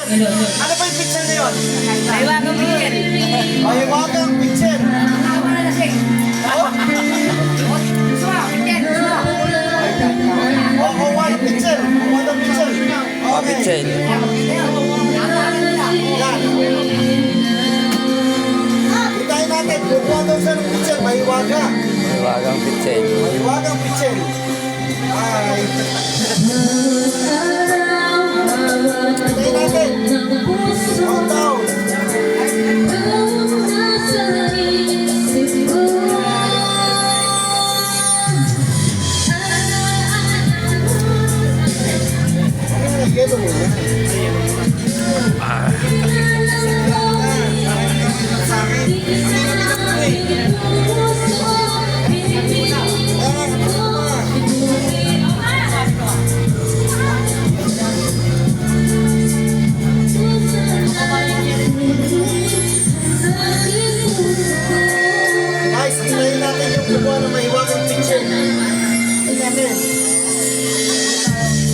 Ano ba yung picture na yun? Mahiwagang picture. Mahiwagang picture. Tama na lasing. Oh? Gusto mo, picture, gusto mo. Oh, one picture. One picture. Okay. Pichel. Yan. Hintayin natin. Kukuha daw siya ng picture. Mahiwaga. Mahiwagang Pichel. Mahiwagang picture. Ay. Hintayin natin. Countdown. Yelo mo na. Guys, hintayin natin yung kukuha ng mahiwagang picture. Hintayin natin.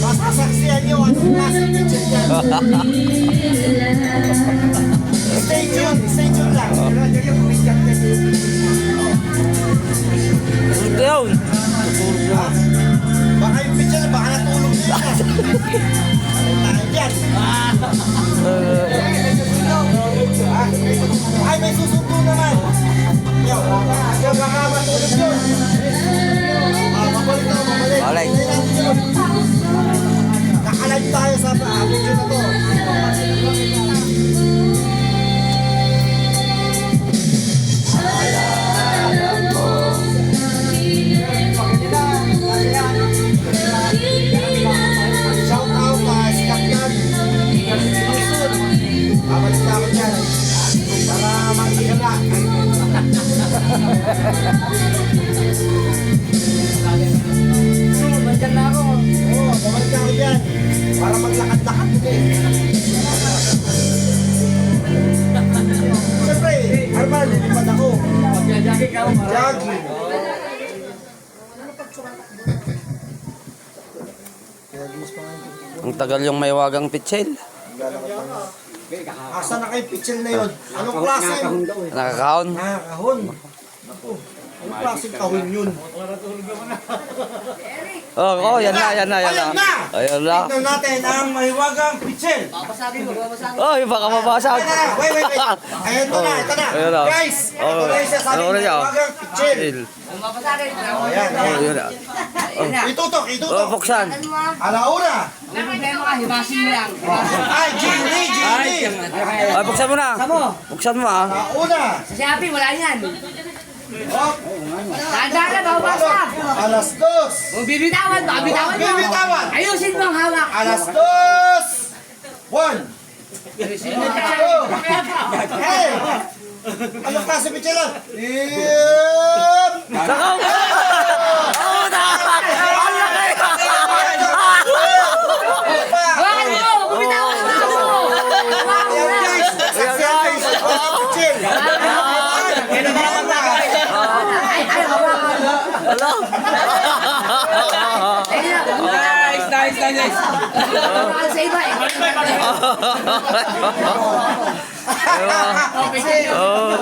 Masasaksihan nyo anong klaseng picture yan. Stay tuned lang. Down. Baka yung picture, baka natulog din yan. Ano tayo dyan? Ay, may susundo naman. Yo, baka matulog yun. Mabalik na, mabalik. Balik. Nakalive tayo sa video na to. Shout out si Kapyan. Babalik na ako dyan. Para makikala. Bandyan na ako. Oo, babalik na ako dyan. Para maglakad-lakad ulit. Siyempre, Arman, lilipad ako. Magja-jogging ka mo. Jogging. Ang tagal yung mahiwagang Pichel. Asa na kayo picture na yun? Anong klase? Nakakahon. Kahon. Naku, anong klaseng kahon yun? Oh, yan na. Ayan na! Ayan na. Tignan natin ang mahiwagang picture. Babasagin mo, babasagin. Oh, baka mabasag. Wait. Ayan ito na. Ayan na. Guys, ito na yung sasabi Ano ng na yan? mahiwagang picture. Kung babasagin, Oh, yan. Yun na. Itutok. Oh, buksan. ano mo? Alauna. Ang problema ka, hibasin mo lang. Ay, Gini. Ay, buksan mo na. Samo, Buksan mo ah. Alauna. sa Shopee, wala yan. Oh, Tanda na, bawasag. alas 2. Kung bibitawan, baka bitawan mo. Bibitawan. Ayusin mo ang hawak. Alas 2. 1. Hey! Anong klase picture lang? Yep! Sakaw! Oh, dapat! Ang laki! Hawakan mo, kung bitawan mo. Ayan guys! Sasaksihan kayo sa picture! Ay, hawakan mo. Hello? Nice. Hawakan sa iba eh. Oh.